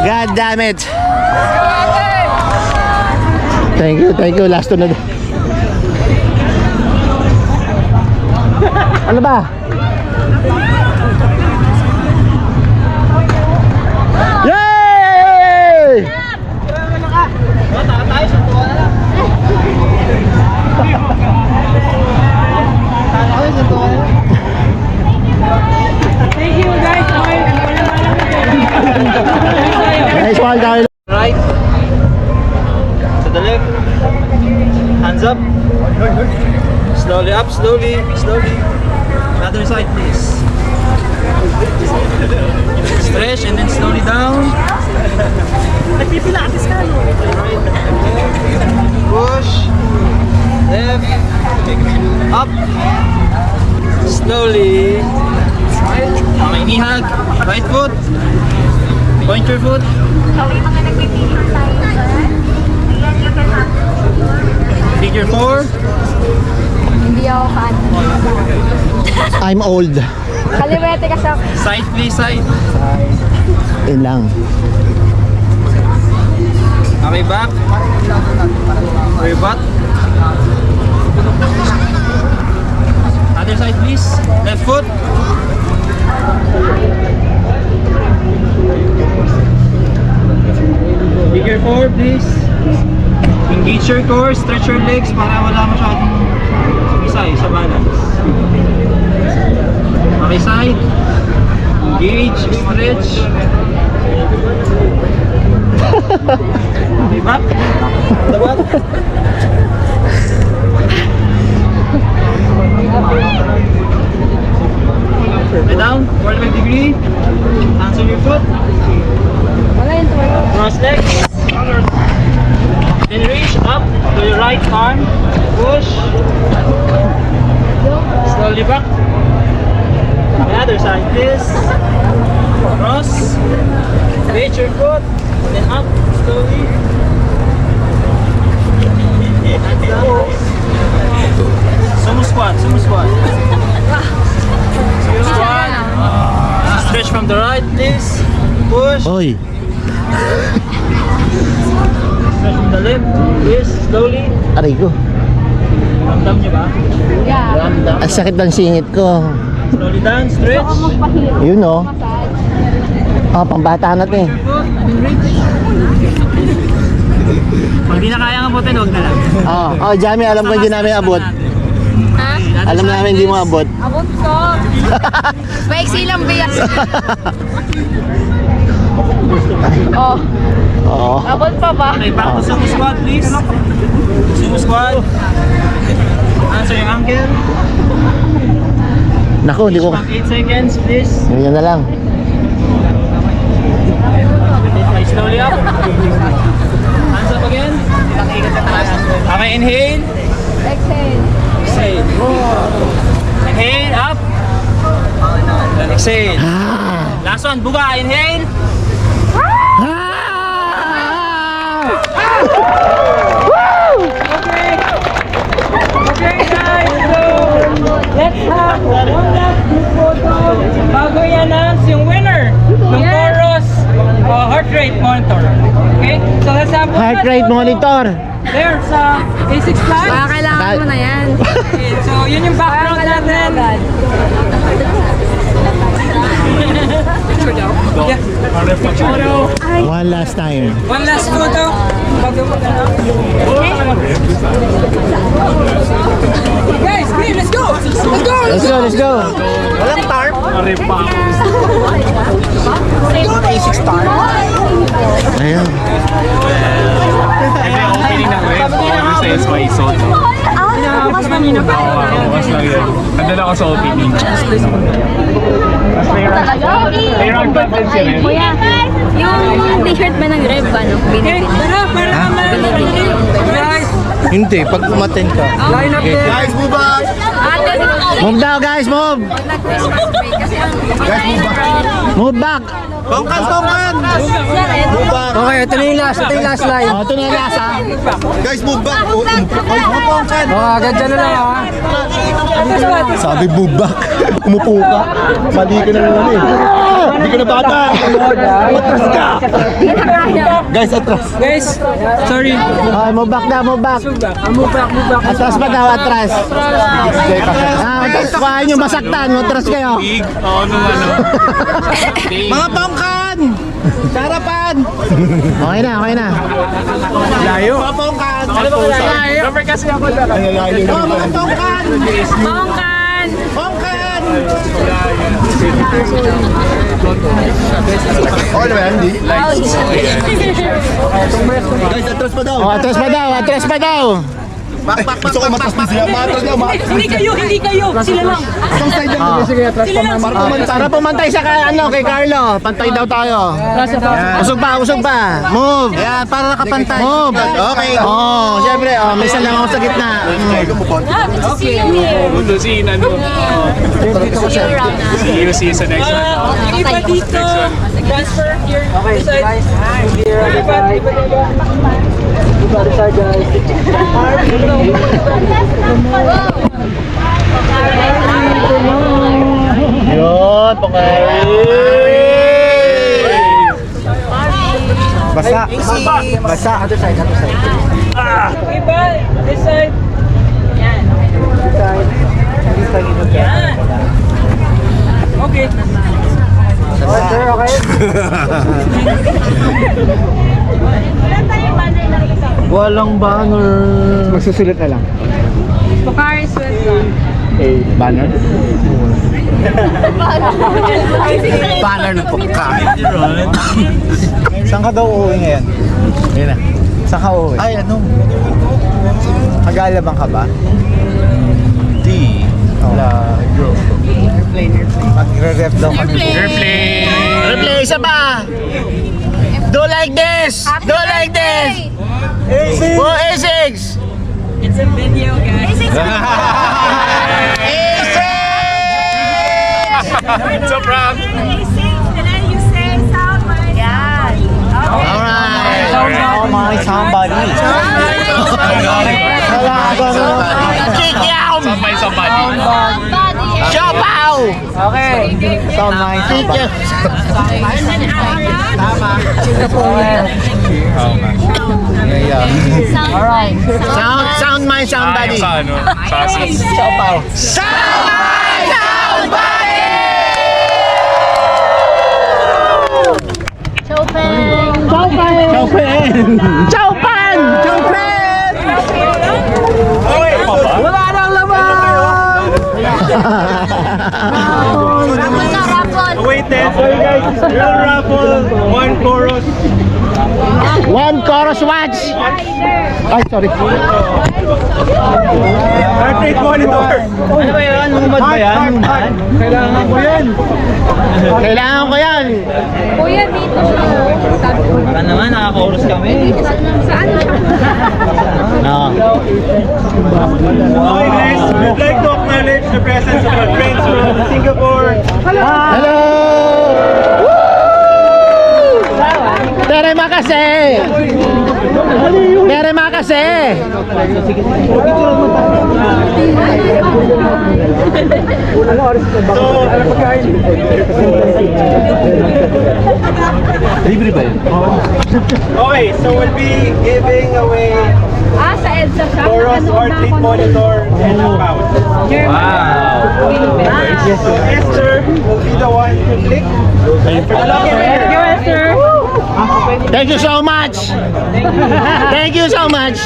God damn it! Thank you. Last two na. Ano ba? Yay!
Thank you guys!
Nice one, Carlo.
Right. To the left. Hands up. Slowly up, slowly. Other side, please. Stretch and then slowly down. Push. Left. Up. Slowly. May knee hug. Right foot. Point your foot. Figure 4.
Hindi ako fan.
I'm old.
Kaliwete ka sa...
Side please, side.
Yun lang.
Okay, back. Okay, butt.
Other side, please. Left foot. Bigger forward, please. Engage your core, stretch your legs para wala masyadong isay sa balance. Okay, side. Engage, stretch. Back. The back. Lay down, 45 degree. Hands on your foot. Cross legs. Then reach up to your right arm. Push. Slowly back. The other side, please. Cross. Reach your foot. Then up slowly. Hands down. Sumo squat. Sumo squat. Sumo squat. Stretch from the right, please. Push.
Oy,
Stretch from the left, please. Slowly.
aray ko.
Ramdam niyo ba? Ramdam.
Ang sakit ng singit ko.
Slowly down, stretch.
Yun oh. Oh, pambata na to eh.
Pag di na kaya abutin, huwag na lang.
Oh, Jamie, alam ko hindi namin abot.
Ha?
Alam namin hindi mo abot.
Abot ko. Paiksi lang biyak. Oh,
Oo.
abot pa ba?
Okay, back to sumo squat, please. Sumo squat. Answer yung ankle.
Naku, hindi ko.
Back 8 seconds, please.
Ganyan na lang.
Okay, slowly up. Hands up again. Okay, inhale.
Exhale.
Exhale. Inhale, up. Then exhale. Last one, buga. Inhale. Okay guys, so let's have one last group photo bago i-announce yung winner ng Chorus heart rate monitor. Okay? So let's have one
Heart
last
rate
photo
monitor.
there sa A6 Plus.
Kailangan mo na yan.
Okay, so yun yung background natin. Yeah. Picture daw.
One last time.
One last photo. Bago mo na. Guys, okay, let's go! Let's go!
Let's go, let's go.
Walang tarp.
Ayun.
Opening ng ref all sa SY Soul.
Mas manino pa.
Mas lang yun. Nandun ako sa opening.
Talaga?
May round captain siya rin.
Kuya, yung t-shirt ba ng Rev, ano? Binibili.
Para naman. Guys,
Hindi, pag umaten ka.
line up there.
Guys, move back!
Ate,
Move daw guys, move.
nag-Christmas break kasi ang
Move back.
Pongkan!
Okay, ito na yung last. Ito yung last line.
Oh, ito na yung last ha.
Guys, move back!
Oh, ganyan na lang ha.
Sabi move back. Umupo ka. Mali ka na naman eh. Hindi ka na bata. Atras ka. Guys, atras.
Guys, sorry.
Oh, move back na, move back.
Move back.
Atras pa daw, atras. Atras pa nyo, masaktan. Atras kayo.
Oo naman.
Mga pongkan! Sarapan!
Okay na, okay na.
Layo. Mga pongkan!
Ano ba kaya? Number kasi ako dala.
Oh, mga pongkan!
Bongkan!
Pongkan!
Okay na ba yan, Di? Guys, atras pa daw.
Oh, atras pa daw, atras pa daw.
Gusto ko matras din sila. Matras daw, matras.
Hindi kayo. Sila lang.
Isang side lang. Sige, atras pa man. Para pumantar.
Para pumantay sa kay Carlo. Pantay daw tayo. Usog pa. Move.
Yan, para nakapantay.
Move.
Okay.
Oh, syempre, oh, may isa lang ako sa gitna.
See you here.
Good to see you, Nano.
See you around na.
See you sa next one.
Iba dito. Transfer here. Okay, guys. Iba.
Yun, pangay.
Basa. Basa.
Iba. This side.
Walang banner.
Magsusulat na lang.
Pocari Sweat.
Banner?
Banner ng pagkain.
Saan ka daw uuwi ngayon?
Ayun na.
Saan ka uuwi?
Ay, ano?
Mag-aalabang ka ba?
Di.
Magre-rep daw kami.
Replay, isa pa! Do like this! Do like this! Oh, A6!
It's a video, guys.
So proud.
And then you say sound like
Alright!
Oh my somebody.
Kikiam!
Somebody.
Siopaw!
Okay. So my somebody.
Sound my somebody!
Sa ano? Sa asis.
Siopaw.
Sound my somebody! Chowpan! Chowpan! Wala nang laban!
Wait, sorry guys. Real raffle, one chorus.
One chorus watch! Ay, sorry.
Heart rate monitor.
Ano ba yan? Humad ba yan? Kailangan ko yan.
Kailangan ko yan!
Kuya, dito siya. Sabi ko.
Baka naman, nakaka-chorus kami.
Saan siya?
No.
Okay guys, we'd like to acknowledge the presence of our friends from Singapore.
Hello! Terima kasih! Terima kasih!
Okay, so we'll be giving away
Sa EDSA siya.
chorus, heart rate monitor, and a pouch. So Esther will be the one to click. For the lucky winner.
Esther.
Thank you so much! Thank you so much!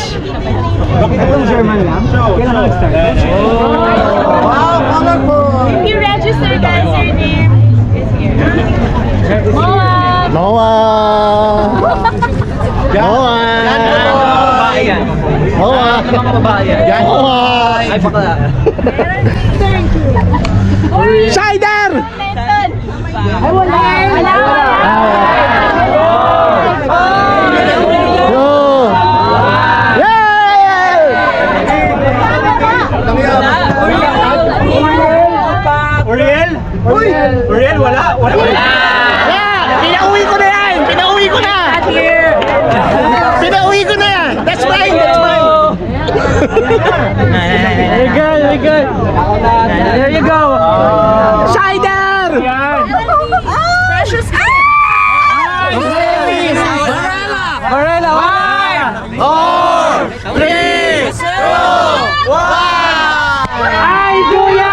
If you register, guys, your name is here. Moa.
Moa! Moa! Moa! Moa!
Ay, bakla.
Cider!
Ay, wala.
Yo! Yay!
Uriel? Uriel, wala.
Yeah! Pinauwi ko na yan! Pinauwi ko na! Pinauwi ko na yan! That's mine! That's mine!
Very good, very good. There you go.
Cider!
Precious.
Morella,
Ay, Julia!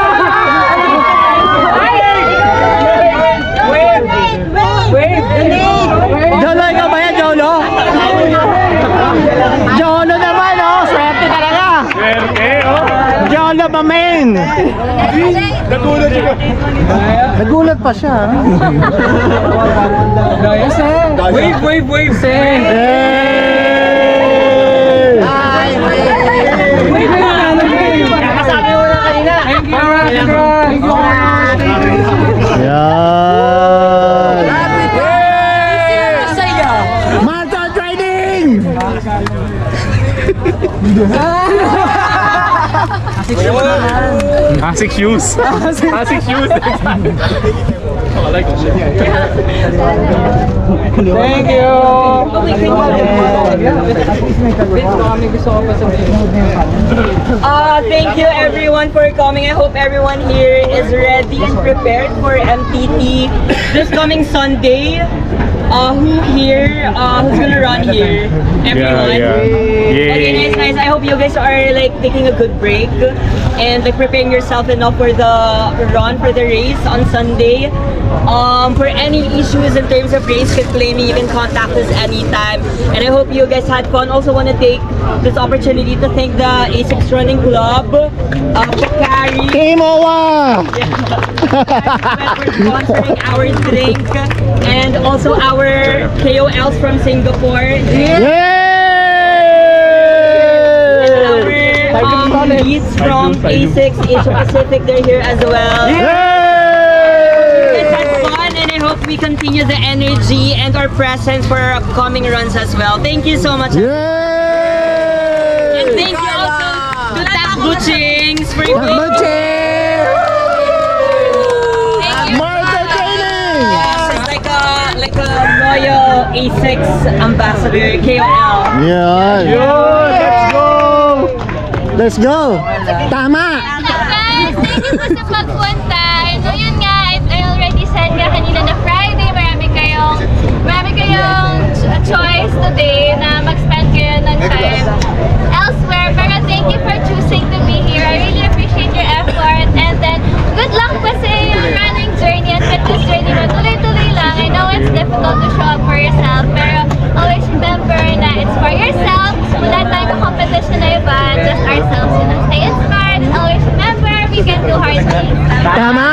Jolo, ikaw ba yan, Jolo? Jolo naman, oh! Swerte talaga!
Swerte, oh.
Jolo pa, men! Nagulat pa siya.
wave.
Kasabi mo na kanina. Yan. Marathon training!
Classic shoes. Classic shoes. Oh, I like this shit.
Thank you.
Thank you everyone for coming. I hope everyone here is ready and prepared for MTT this coming Sunday. Who's gonna run here? Everyone.
Yeah.
Okay, nice. I hope you guys are like taking a good break. and like preparing yourself enough for the run, for the race on Sunday. For any issues in terms of race, can play me, you can contact us anytime. And I hope you guys had fun. Also want to take this opportunity to thank the A6 Running Club, Pocari,
Kimowa!
for sponsoring our drink, and also our KOLs from Singapore. Our leads from A6 Asia Pacific, they're here as well. You guys had fun, and I hope we continue the energy and our presence for our upcoming runs as well. Thank you so much. And thank you also to Tap Buchings for being like a loyal A6 ambassador, KOL.
Yan. Let's go! Tama!
Guys, thank you po sa pagpunta. And yun nga, I already said nga kanina na Friday, marami kayong choice today na mag-spend kayo ng time elsewhere. Pero thank you for choosing to be here. I really appreciate your effort. And then, good luck pa sa yung running journey at fitness journey mo. Tuloy-tuloy lang. I know it's difficult to show up for yourself, pero always remember na it's for yourself. Wala tayong competition na iba, just ourselves, you know. Stay inspired and always remember we can do hard things.
Tama!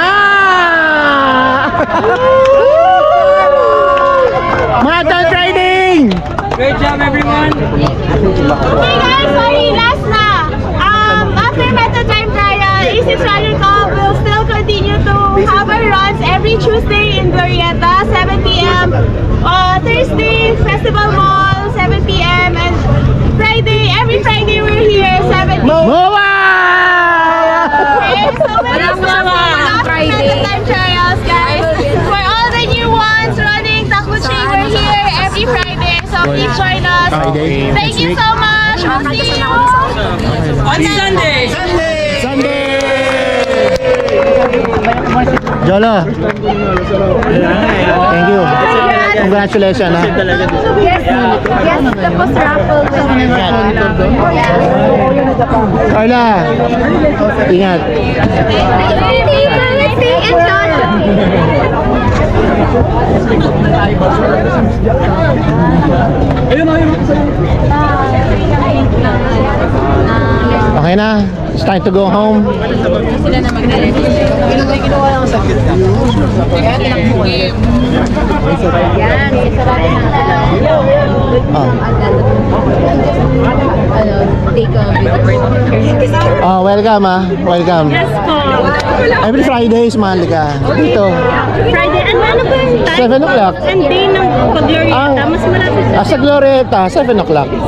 Marathon training!
Great job, everyone.
Okay guys, sorry, last na. After Meta Time Trial, A6 Running Club will still continue to have our runs every Tuesday in Glorieta, 7 p.m. Thursday, Festival Mall, 7 p.m. And Friday, every Friday we're here, 7 p.m.
Mowa!
Okay, so we'll Meta Time Trials, guys. For all the new ones running Takbuchi, we're here every Friday. So please join us. Thank you so much. We'll see you
On Sunday.
Jolo! Thank you. Congratulations, ha?
Yes, tapos raffle.
Carla! Ingat! Okay na? It's time to go home. Oh, welcome, ha? Welcome.
Yes po.
Every Friday, sumali ka. Dito.
Friday, ano ba yung time?
7 o'clock.
And day ng Glorieta, mas malapit sa
Sa Glorieta, 7 o'clock.
7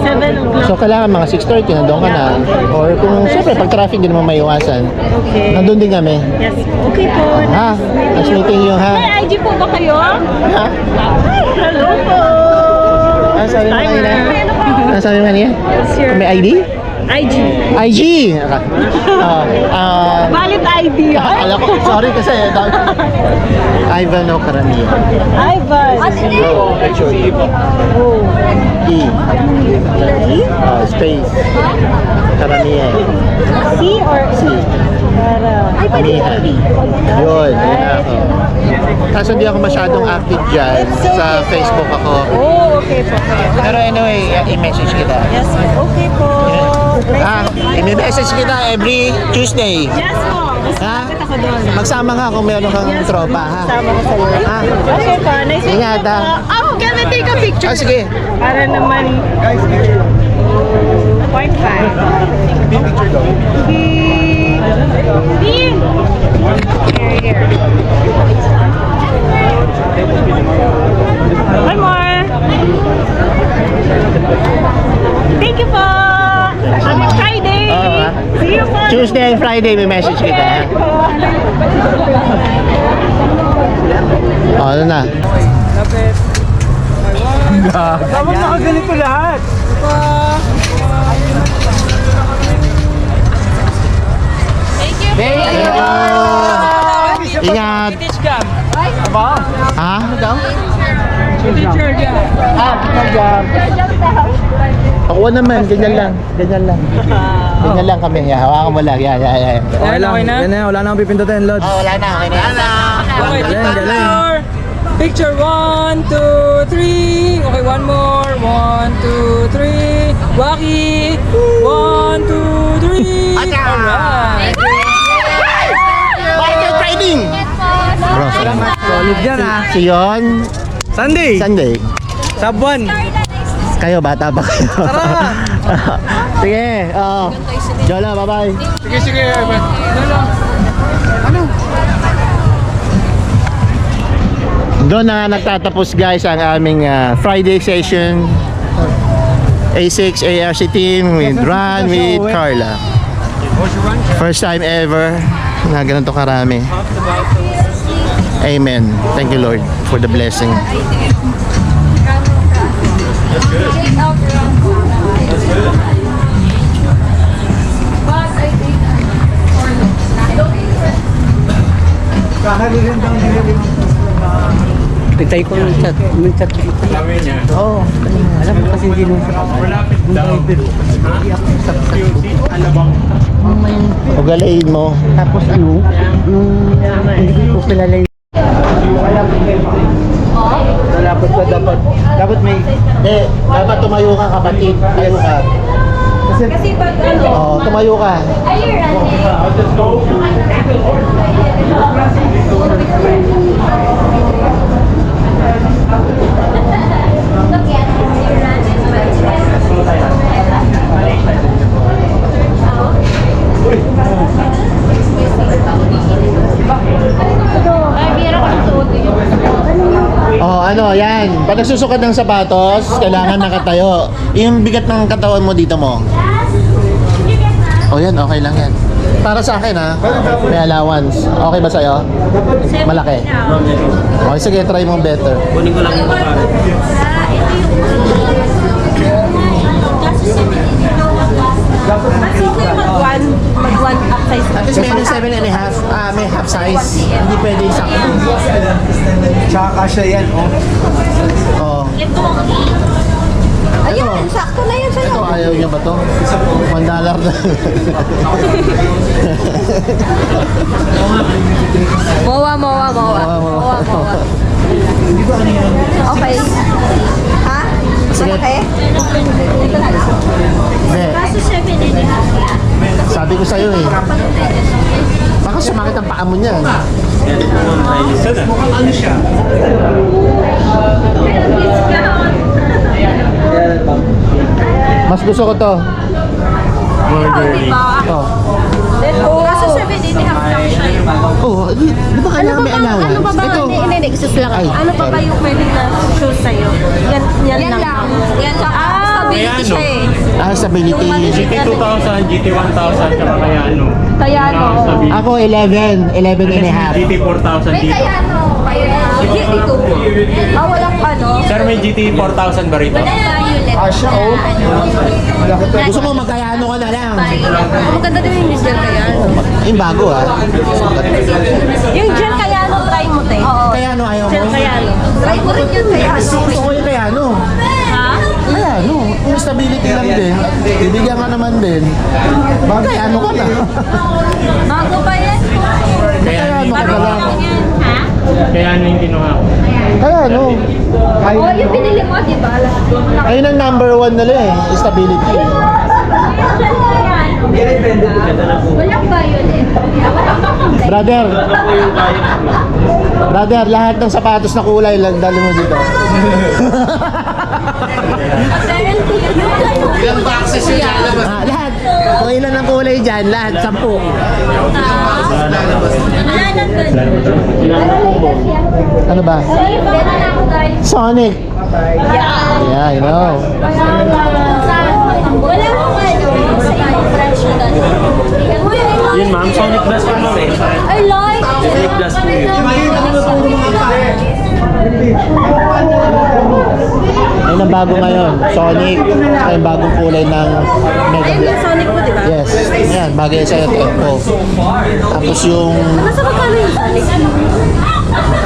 o'clock.
So, kailangan mga 6:30, nandun ka na. Or kung, siyempre, pag traffic, din naman maiwasan.
Okay.
Nandun din kami.
Yes, okay po.
Ha? Nice meeting you, ha?
May IG po ba kayo?
Ha?
Hello po.
Ano sabi mo kanina? Ano sabi mo kanina?
your-
May ID?
IG.
IG!
Valid ID.
Akala ko, sorry kasi. Ivan Karamiya.
Ivan.
Space. Karamiya.
C or C?
Karamiya. Yun, yun ako. Kaso hindi ako masyadong active dyan. Sa Facebook ako.
Oh, okay po.
Pero anyway, i-message kita.
Yes, okay po.
I-message kita every Tuesday.
Yes po.
Ha?
Bakit ako doon?
Magsama nga kung meron kang tropa, ha?
Sama ko sa iyo.
Ha?
Okay po. Nice meeting
Ingat,
you
ha?
po. Oh, can I take a picture?
Ah, sige.
Para naman. 0.5. Dean! Here. One more. Thank you po. Happy Friday. See you po.
Tuesday and Friday may message kita, ha? Ano na?
Dapat nakaganito lahat.
Thank you! Ingat! Ha? Ano daw? Ako naman, ganyan lang. Ganyan lang. Ganyan lang kami. Yeah, hawakan mo lang. Yeah.
Okay lang, yan na. Wala na akong pipindutin, Lods.
Wala na. Okay na.
Okay, galing. Picture 1, 2, 3. Okay, one more. 1, 2, 3. Waki. 1, 2, 3. Alright.
Biker training! Bro, salamat.
Solid yan ha.
Si Yon,
Sunday. Sabuan.
kayo, bata pa kayo.
Tara!
Sige, Jola, bye-bye.
Sige.
Doon na nagtatapos guys ang aming Friday session. A6 ARC team with Ron, with Carla. First time ever na ganito karami. Amen. Thank you Lord for the blessing.
Pitay ko ng chat. Oo. Alam mo kasi hindi nung
Ugalain mo.
tapos ano, nung hindi ko kilala yung
Dapat pa dapat. Dapat may dapat tumayo ka kapatid. Tayo ka.
Kasi pag ano,
Tumayo ka.
are you running? Look at Ay, bira ka suot
Ano, yan. Pag nagsusukad ng sapatos, kailangan nakatayo. Yung bigat ng katawan mo dito mo. Yan, okay lang yan. Para sa akin ha, may allowance. Okay ba sa'yo? Malaki. Okay, sige, try mo better.
Kunin ko lang yung pare.
mag-one up size.
At least meron 7.5, may half size. Hindi pwede sakto.
tsaka kasya yan, oh.
Ayun, sakto na yan sa'yo.
Ito, ayaw niya ba to? $1 na.
Mowa. Okay. Ha?
Sige.
Okay?
Hindi.
Kaso 7.5.
Sabi ko sa'yo eh. Baka sumakit ang paa mo niyan. Mas gusto ko to.
Diba? Kaso 7.5 lang siya.
Di ba kailangan may allowance?
Ano pa ba?
Ito.
Ini-exist lang.
Ay,
Ano pa ba
sorry.
yung pwede na shoes sa'yo? Yan lang. Yan lang. Stability siya eh.
Stability.
GT 2000, GT 1000, tsaka kaya ano.
Kaya ano?
Ako 11 and a half.
GT 4000
May
dito.
kaya ano? GT2. Walang ano?
Sir, may GT 4000 ba rito?
Walang violet.
Asya, oh.
Ano?
Gusto mo magkayano ka na lang.
Maganda din yung gel kaya.
Yung bago ha.
Yung gel kaya ano, try mo te. Oo.
Kayano ayaw mo?
Gel kaya ano. Try mo rin yun kaya ano.
Gusto ko yung kayano.
Ha?
Kayano. Yung stability lang din. Bibigyan ka naman din. Kayano ka na.
Bago ba yan?
Kayano ka na lang.
Ha?
Kaya ano yung kinuha ko?
Kayano.
Oo, yung binili mo, di ba?
Ayun ang number 1 nila eh. Stability.
Walang violet.
Brother, lahat ng sapatos na kulay lang dali mo dito.
Ilang boxes yung lalabas?
Lahat. Kung ilan ang kulay dyan, lahat 10. Ano ba? Sonic. Yeah, I know.
Wala mo
Yun ma'am, Sonic Blast po ma'am eh.
I like.
Sonic Blast po yun.
Ayun ang bago ngayon. Sonic. Ay yung bagong kulay ng Mega
Ayun
Black.
yung Sonic mo, di ba?
Yes. Yan, bagay sa'yo ito. Tapos yung
Nasa magkano yung Sonic?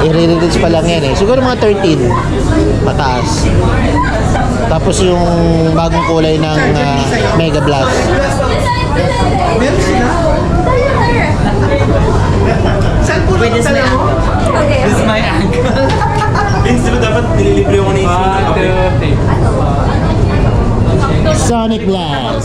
i-release pa lang yan eh. Siguro mga 13. Mataas. Tapos yung bagong kulay ng Mega Blast.
Wait, this is my uncle. This is my uncle.
Vince, di ba dapat nililibre ako ni
Sonic Blast.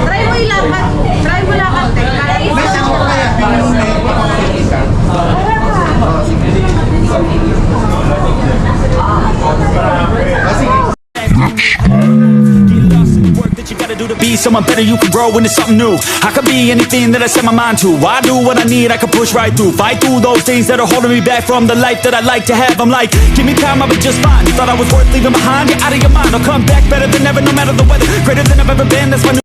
Try mo ilakad. Try mo lakad.
To be someone better, you can grow into something new. I could be anything that I set my mind to. I do what I need, I can push right through. Fight through those things that are holding me back from the life that I like to have. I'm like, give me time, I'll be just fine. You thought I was worth leaving behind? Get out of your mind, I'll come back better than ever, no matter the weather. Greater than I've ever been, that's my new